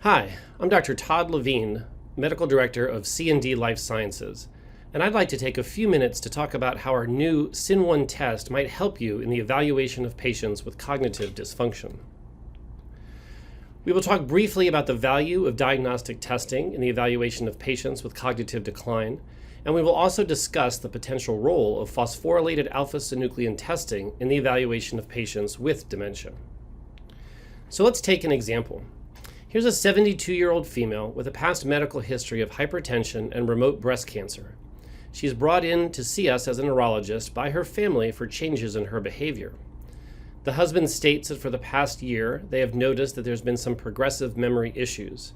Hi, I'm Dr. Todd Levine, Medical Director of C&D Life Sciences, and I'd like to take a few minutes to talk about how our new SYN1 test might help you in the evaluation of patients with cognitive dysfunction. We will talk briefly about the value of diagnostic testing in the evaluation of patients with cognitive decline, and we will also discuss the potential role of phosphorylated alpha-synuclein testing in the evaluation of patients with dementia. So let's take an example. Here's a 72-year-old female with a past medical history of hypertension and remote breast cancer. She's brought in to see us as a neurologist by her family for changes in her behavior. The husband states that for the past year, they have noticed that there's been some progressive memory issues.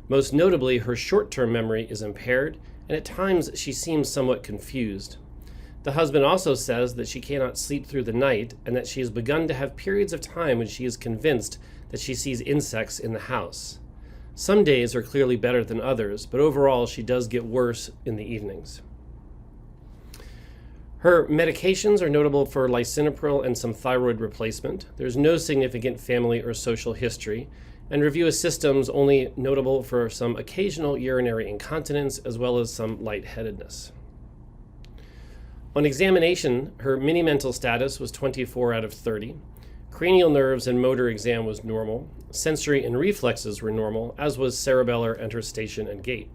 Most notably, her short-term memory is impaired, and at times she seems somewhat confused. The husband also says that she cannot sleep through the night and that she has begun to have periods of time when she is convinced that she sees insects in the house. Some days are clearly better than others, but overall she does get worse in the evenings. Her medications are notable for lisinopril and some thyroid replacement. There's no significant family or social history, and review of systems only notable for some occasional urinary incontinence as well as some lightheadedness. On examination, her mini-mental status was 24 out of 30. Cranial nerves and motor exam was normal. Sensory and reflexes were normal, as was cerebellar enterstation and gait.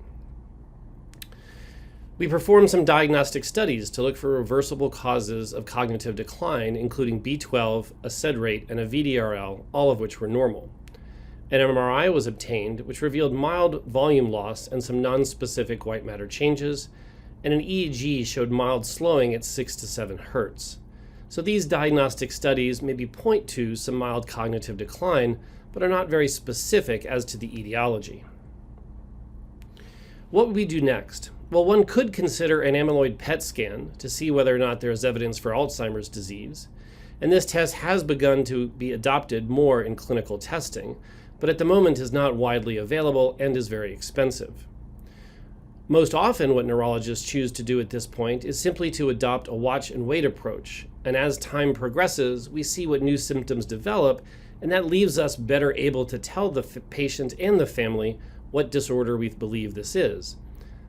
We performed some diagnostic studies to look for reversible causes of cognitive decline, including B12, a SED rate, and a VDRL, all of which were normal. An MRI was obtained, which revealed mild volume loss and some nonspecific white matter changes, and an EEG showed mild slowing at 6 to 7 hertz. So these diagnostic studies maybe point to some mild cognitive decline, but are not very specific as to the etiology. What would we do next? Well, one could consider an amyloid PET scan to see whether or not there is evidence for Alzheimer's disease, and this test has begun to be adopted more in clinical testing, but at the moment is not widely available and is very expensive. Most often what neurologists choose to do at this point is simply to adopt a watch and wait approach, and as time progresses, we see what new symptoms develop, and that leaves us better able to tell the patient and the family what disorder we believe this is.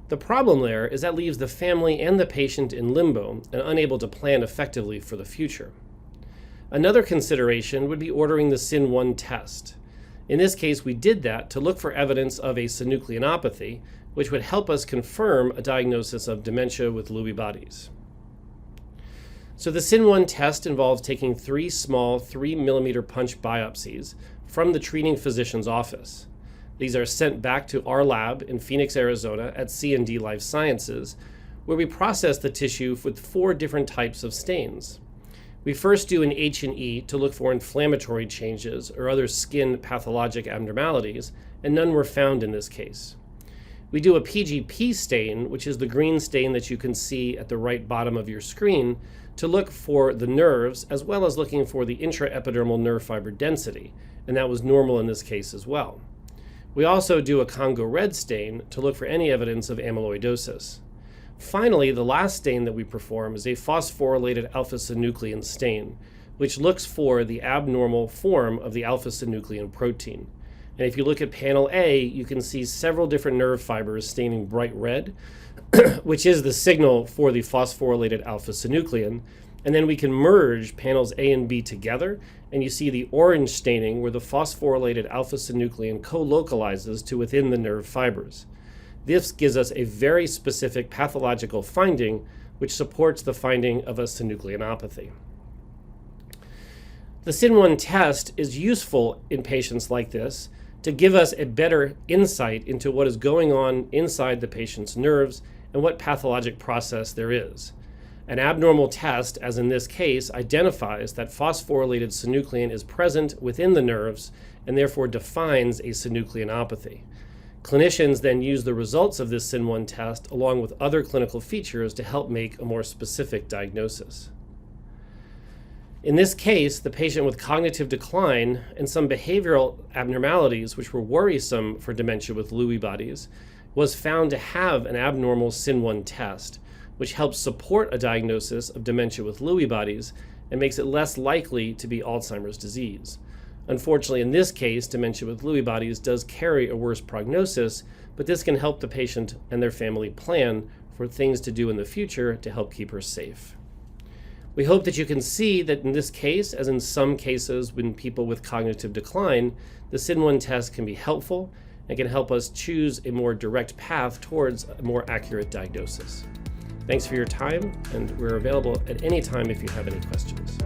The problem there is that leaves the family and the patient in limbo and unable to plan effectively for the future. Another consideration would be ordering the SYN1 test. In this case, we did that to look for evidence of a synucleinopathy, which would help us confirm a diagnosis of dementia with Lewy bodies. So the SYN1 test involves taking 3 small 3mm punch biopsies from the treating physician's office. These are sent back to our lab in Phoenix, Arizona at C&D Life Sciences, where we process the tissue with 4 different types of stains. We first do an H&E to look for inflammatory changes or other skin pathologic abnormalities, and none were found in this case. We do a PGP stain, which is the green stain that you can see at the right bottom of your screen, to look for the nerves, as well as looking for the intraepidermal nerve fiber density, and that was normal in this case as well. We also do a Congo red stain to look for any evidence of amyloidosis. Finally, the last stain that we perform is a phosphorylated alpha-synuclein stain, which looks for the abnormal form of the alpha-synuclein protein. And if you look at panel A, you can see several different nerve fibers staining bright red, which is the signal for the phosphorylated alpha-synuclein. And then we can merge panels A and B together, and you see the orange staining where the phosphorylated alpha-synuclein co-localizes to within the nerve fibers. This gives us a very specific pathological finding, which supports the finding of a synucleinopathy. The SYN1 test is useful in patients like this to give us a better insight into what is going on inside the patient's nerves and what pathologic process there is. An abnormal test, as in this case, identifies that phosphorylated synuclein is present within the nerves and therefore defines a synucleinopathy. Clinicians then use the results of this SYN1 test along with other clinical features to help make a more specific diagnosis. In this case, the patient with cognitive decline and some behavioral abnormalities which were worrisome for dementia with Lewy bodies was found to have an abnormal SYN1 test, which helps support a diagnosis of dementia with Lewy bodies and makes it less likely to be Alzheimer's disease. Unfortunately, in this case, dementia with Lewy bodies does carry a worse prognosis, but this can help the patient and their family plan for things to do in the future to help keep her safe. We hope that you can see that in this case, as in some cases when people with cognitive decline, the SIN1 test can be helpful and can help us choose a more direct path towards a more accurate diagnosis. Thanks for your time, and we're available at any time if you have any questions.